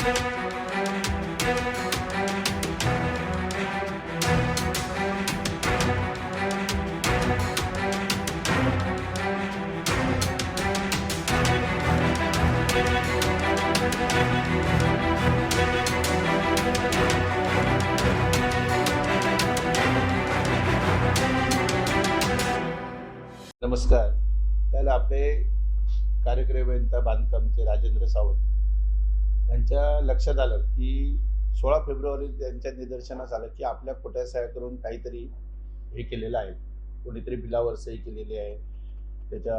नमस्कार. त्याला आपले कार्यकारी अभियंता बांधकामचे राजेंद्र सावंत यांच्या लक्षात आलं की 16 फेब्रुवारी त्यांच्या निदर्शनास आलं की आपल्या खोट्या सह्या करून काहीतरी हे केलेलं आहे. कोणीतरी बिलावर सही केलेली आहे, त्याच्या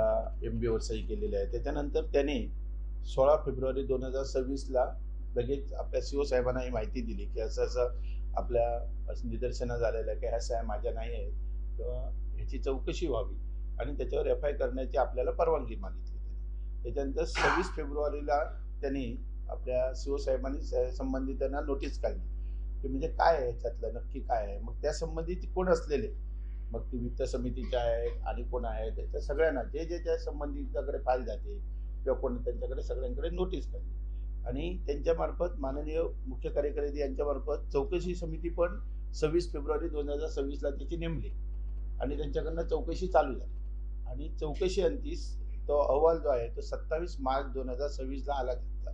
MBवर सही केलेली आहे. त्याच्यानंतर त्याने 16 फेब्रुवारी 2026ला लगेच आपल्या CO साहेबांना ही माहिती दिली की असं असं आपल्या निदर्शनास आलेलं आहे की ह्या सह्या माझ्या नाही आहेत किंवा ह्याची चौकशी व्हावी आणि त्याच्यावर FI करण्याची आपल्याला परवानगी मागितली त्यांनी. त्याच्यानंतर 26 फेब्रुवारीला त्यांनी आपल्या CO साहेबांनी संबंधितांना नोटीस काढली की म्हणजे काय आहे ह्याच्यातलं नक्की काय आहे. मग त्या संबंधित कोण असलेले, मग ती वित्त समितीच्या आहे आणि कोण आहे त्याच्या सगळ्यांना जे जे त्या संबंधिताकडे फाईल जाते किंवा कोण त्यांच्याकडे सगळ्यांकडे नोटीस काढली आणि त्यांच्यामार्फत माननीय मुख्य कार्यकारी यांच्यामार्फत चौकशी समिती पण 26 फेब्रुवारी 2026ला त्याची नेमली आणि त्यांच्याकडनं चौकशी चालू झाली आणि चौकशी अंती तो अहवाल जो आहे तो 27 मार्च 2026ला आला त्यांचा.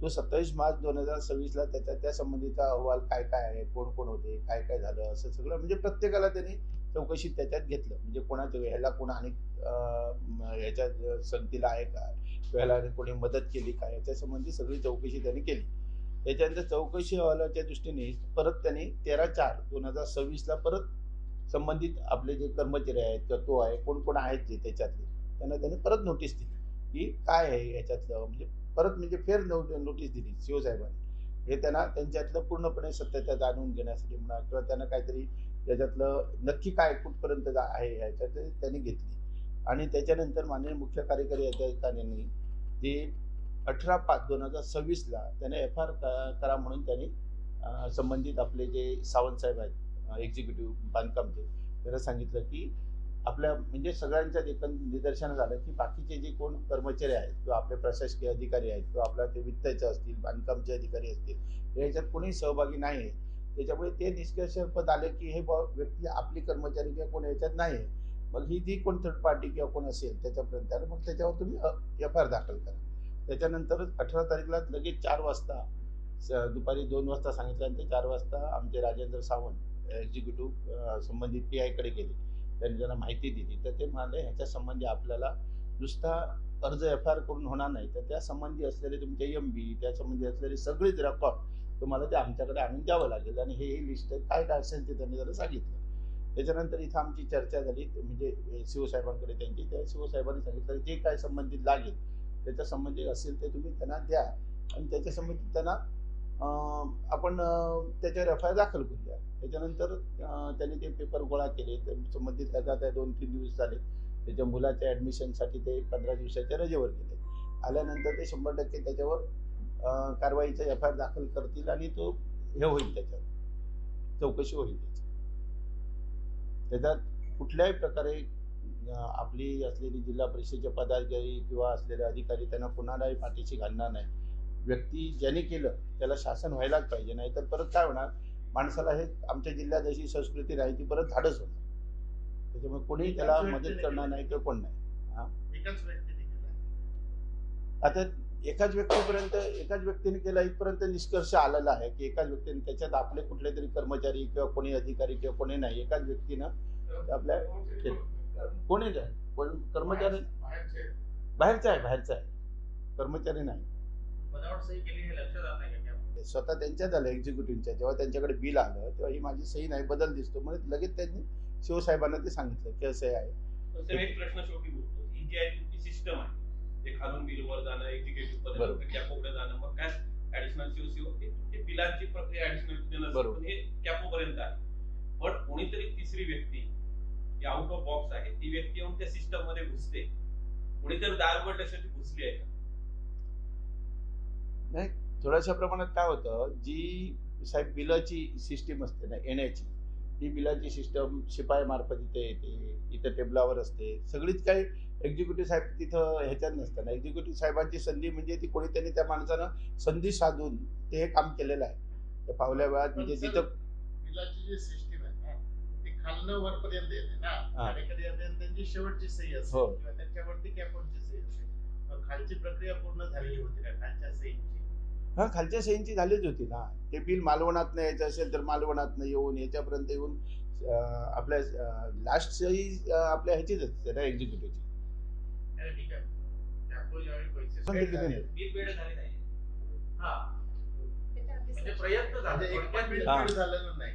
तो 27 मार्च 2026ला त्या संबंधीचा अहवाल काय काय आहे, कोण कोण होते, काय काय झालं, असं सगळं म्हणजे प्रत्येकाला त्यांनी चौकशीत त्याच्यात घेतलं. म्हणजे कोणाच्या ह्याला कोण आणि ह्याच्या संगतीला आहे का किंवा ह्याला कोणी मदत केली का याच्या संबंधी सगळी चौकशी त्यांनी केली. त्याच्यानंतर चौकशी अहवालाच्या दृष्टीने परत त्यांनी 13/4/2026ला परत संबंधित आपले जे कर्मचारी आहेत किंवा तो आहे कोण कोण आहेत जे त्याच्यातले त्यांना त्यांनी परत नोटीस दिली की काय आहे याच्यातलं, म्हणजे परत म्हणजे फेर नोटीस दिली CO साहेबांनी. हे त्यांना त्यांच्यातलं पूर्णपणे सत्यता जाणून घेण्यासाठी म्हणा किंवा त्यांना काहीतरी त्याच्यातलं नक्की काय कुठपर्यंत आहे ह्याच्यात त्यांनी घेतली. आणि त्याच्यानंतर माननीय मुख्य कार्यकारी अधिकाऱ्यांनी जे 18/5/2026ला त्याने FIR करा म्हणून त्यांनी संबंधित आपले जे सावंत साहेब आहेत एक्झिक्युटिव्ह बांधकामचे त्याला सांगितलं की आपल्या म्हणजे सगळ्यांच्या निदर्शनास आलं की बाकीचे जे कोण कर्मचारी आहेत किंवा आपले प्रशासकीय अधिकारी आहेत किंवा आपल्या ते वित्ताचे असतील, बांधकामचे अधिकारी असतील, याच्यात कोणी सहभागी नाही आहे. त्याच्यामुळे ते निष्कर्षपद आले की हे व्यक्ती आपली कर्मचारी किंवा कोण याच्यात नाही आहे. मग ही जी कोण थर्ड पार्टी किंवा कोण असेल त्याच्यापर्यंत आलं, मग त्याच्यावर तुम्ही FIR दाखल करा. त्याच्यानंतर 18 तारीखला लगेच 4 वाजता दुपारी 2 वाजता सांगितल्यानंतर 4 वाजता आमचे राजेंद्र सावंत एक्झिक्युटिव्ह संबंधित PI कडे गेले. त्यांनी त्यांना माहिती दिली तर ते म्हणाले ह्याच्या संबंधी आपल्याला नुसता अर्ज FIR करून होणार नाही, तर त्या संबंधी असलेले तुमचे MB, त्या संबंधी असलेले सगळेच रेकॉर्ड तुम्हाला ते आमच्याकडे आणून द्यावं लागेल आणि हे लिस्ट काय काय असेल ते त्यांनी त्याला सांगितलं. त्याच्यानंतर इथं आमची चर्चा झाली म्हणजे CO साहेबांकडे त्यांची. त्या CO साहेबांनी सांगितलं जे काय संबंधित लागेल त्याच्या संबंधित असेल ते तुम्ही त्यांना द्या आणि त्याच्या संबंधित त्यांना आपण त्याच्यावर FIR दाखल करूया. त्याच्यानंतर त्यांनी ते पेपर गोळा केले. संबंधित त्याचा 2-3 दिवस झाले. त्याच्या मुलाच्या ॲडमिशनसाठी ते 15 दिवसाच्या रजेवर गेले. आल्यानंतर ते 100% त्याच्यावर कारवाईचा FIR दाखल करतील आणि तो हे होईल, त्याच्यावर चौकशी होईल. त्याच्यात कुठल्याही प्रकारे आपली असलेली जिल्हा परिषदेचे पदाधिकारी किंवा असलेले अधिकारी त्यांना कुणालाही पाठीशी घालणार नाही. व्यक्ती ज्याने केलं त्याला शासन व्हायलाच पाहिजे, नाही तर परत काय होणार, माणसाला हे आमच्या जिल्ह्यात अशी संस्कृती नाही ती परत धाडस होणार. त्याच्यामुळे कोणीही त्याला मदत करणार नाही किंवा कोण नाही. आता एकाच व्यक्तीने केला इथपर्यंत निष्कर्ष आलेला आहे की एकाच व्यक्तीने, त्याच्यात आपले कुठले तरी कर्मचारी किंवा कोणी अधिकारी किंवा कोणी नाही, एकाच व्यक्तीनं आपल्या कोणी कर्मचारी बाहेरचा आहे कर्मचारी नाही. स्वतः त्यांच्यात आलं एक्झिक्युटिव्हच्या, जेव्हा त्यांच्याकडे बिल आलं तेव्हा ही माझी सही नाही, बदल दिसतो म्हणजे लगेच त्यांनी CO साहेबांना ते सांगितलं की असं आहे. एक प्रश्न शेवटी बोलतो, ही जी आहे तुमची सिस्टम आहे ते खालून बिल वर जाणं, एक्झिक्युटिव्ह पर्यंत कॅपोकडे जाणं, मग काय ऍडिशनल CO ते बिलांची प्रक्रिया ऍडिशनल हे कॅपो पर्यंत आहे. पण कोणीतरी तिसरी व्यक्ती आउट ऑफ बॉक्स आहे, ती व्यक्ती येऊन त्या सिस्टम मध्ये घुसते, कोणीतरी दार उघडण्यासाठी घुसली आहे का? नाही, थोड्याशा प्रमाणात काय होतं, जी साहेब बिलाची सिस्टीम असते ना येण्याची, ती बिलाची सिस्टम शिपाई मार्फत इथे येते, इथं टेबलावर असते, सगळीच काही एक्झिक्युटिव्ह साहेब तिथं ह्याच्यात नसताना एक्झिक्युटिव्ह साहेबांची संधी म्हणजे ती कोणी त्यांनी त्या माणसानं संधी साधून ते हे काम केलेलं आहे त्या फावल्या वेळात म्हणजे तिथं बिलाची जी सिस्टीम आहे ना ती खालनं वरपर्यंत येते ना कार्यकारी अभियंत्यांची त्यांची शेवटची सही असते हो. किंवा त्यांच्यावरती कॅपोची सही असते मग खालची प्रक्रिया पूर्ण झालेली होती का खालच्या सहीची हा खालच्या सहींची झालीच होती ना ते बिल मालवणात यायचं असेल तर मालवणात येऊन याच्यापर्यंत येऊन आपल्या लास्ट सही आपल्या ह्याचीच असते ना एक्झिक्युटिव्हची अरे ठीक आहे कॅपो ज्यावेळी पैसे पण ते किती नाही. बिल पेड झाले नाही हा त्याच्या आधी म्हणजे सही. प्रयत्न झाले म्हणजे एक पण बिल हा. पेड झालेलं नाही